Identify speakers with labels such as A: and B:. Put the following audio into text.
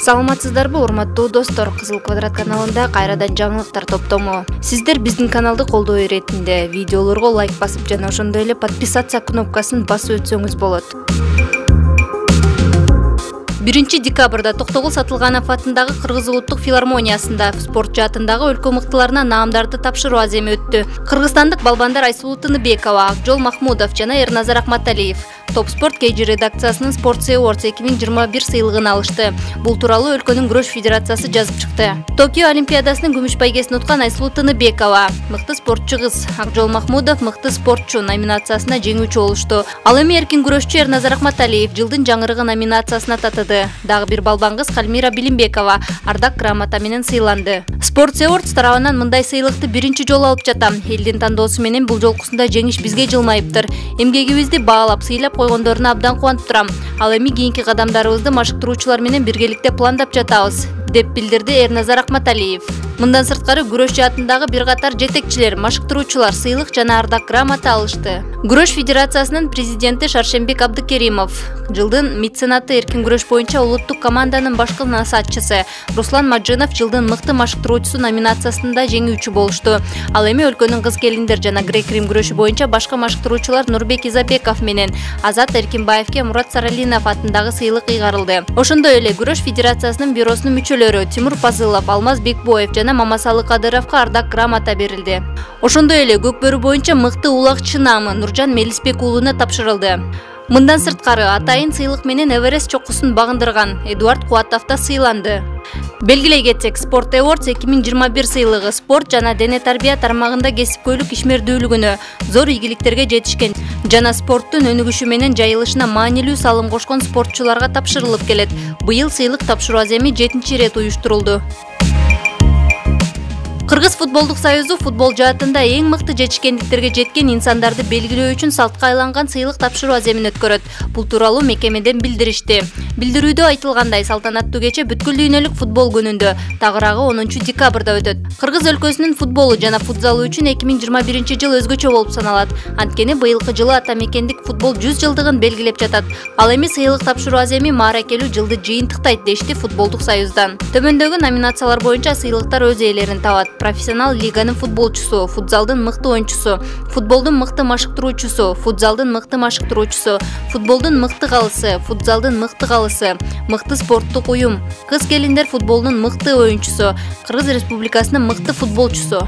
A: Саламатсыздарбы, урматтуу достор, Кызыл Квадрат каналында кайрадан жаңылыктар топтому. Сиздер биздин каналды колдоо иретинде видеолорго лайк басып жана ошондой эле подписаться кнопкасын басып өтсөңүз болот. 1 декабрда Токтогул Сатылганов атындагы Кыргыз улуттук филармониясында спортчу атындагы өлкө мыктыларына наамдарды тапшыруу аземи өттү. Кыргызстандык балбандар Айсулуу Тыныбекова, Акжол Махмудов жана Эрназар Ахматалиев Топ спорт KG редакциясынын Sports Awards 2021 сыйлыгын алышты. Бул тууралуу өлкөнүн күрөш федерациясы жазып чыкты. Токио олимпиадасынын күмүш байгесин уткан Айсулуу Тыныбекова, мыкты спортчу кыз, Акжол Махмудов мыкты спортчу номинациясына жеңүүчү болушту. Ал эми эркин күрөшчү Эрназар Ахматалиев жылдын жаңырыгы номинациясына татыды. Дагы бир балбан кыз Калмира Билимбекова ардак грамота менен сыйланды. Sports Awards тарабынан мындай сыйлыкты биринчи жолу алып жатам. Элдин тандоосу менен бул жолкусунда жеңиш бизге жылмайыптыр. Эмгегибизди баалап, сыйлап койгондоруна абдан кубанып турам. Ал эми кийинки кадамдарыбызды машыктыруучулар менен биргеликте пландап жатабыз, деп билдирди Эрназар Ахматалиев. Мындан сырткары күрөш жаатындагы бир катар жетекчилер, машыктыруучулар сыйлык жана ардак грамота алышты. Күрөш федерациясынын президенти Шаршембек Абдыкеримов, жылдын меценаты эркин күрөш боюнча улуттук команданын башкы насаатчысы Руслан Маджинов жылдын мыкты машыктыруучусу номинациясында жеңүүчү болушту. Ал эми өлкөнүн кыз келиндер жана грек-рим күрөшү боюнча башкы машыктыруучулар Нурбек Изабеков менен Азат Эркинбаевке Мурат Саралинов атындагы сыйлык ыйгарылды. Ошондой эле күрөш федерациясынын бюросунун мүчөлөрү Тимур Пазылов, Алмаз Бекбоев жана Мамасалы Кадыровго ардак грамота берилди. Ошондой эле көкбөрү боюнча мыкты улакчы наамы Нуржан Мелисбек уулуна тапшырылды. Мындан сырткары атайын сыйлык менен Эверест чокусун багындырган Эдуард Куатов да сыйланды. Белгилей кетсек, Sport Awards 2021 сыйлыгы спорт жана дене тарбия тармагында кесипкөйлүк ишмердүүлүгүнө, зор ийгиликтерге жетишкен жана спорттун өнүгүшү менен жайылышына маанилүү салым кошкон спортчуларга тапшырылып келет. Быйыл сыйлык тапшыруу аземи 7-чи ирет уюштурулду. Кыргыз футболдук союзу футбол жаатында эң мыкты жетишкендиктерге жеткен инсандарды белгилөө үчүн салтка айланган сыйлык тапшыруу аземин өткөрөт. Бул тууралуу мекемеден билдиришти. Билдирүүдө айтылгандай, салтанаттуу кече бүткүл дүйнөлүк футбол күнүндө, тагыраагы 10 декабрда өтөт. Кыргыз өлкөсүнүн футболу жана футзалы үчүн 2021 жыл өзгөчө болуп саналат. Анткени быйылкы жылы ата мекендик футбол 100 жылдыгын белгилеп жатат. Ал эми сыйлык тапшыруу аземи мааракелүү жылды жыйынтыктайт дешти футболдук союздан. Төмөндөгү номинациялар боюнча сыйлыктар өз ээлерин табат. Профессионал лиганын футболчусу, футзалдын мыкты оюнчусу, футболдун мыкты машыктыруучусу, футзалдын мыкты машыктыруучусу, футболдун мыкты калысы, футзалдын мыкты калысы, мыкты спорттук уюм, кыз келиндер футболунун мыкты оюнчусу, Кыргыз Республикасынын мыкты футболчусу.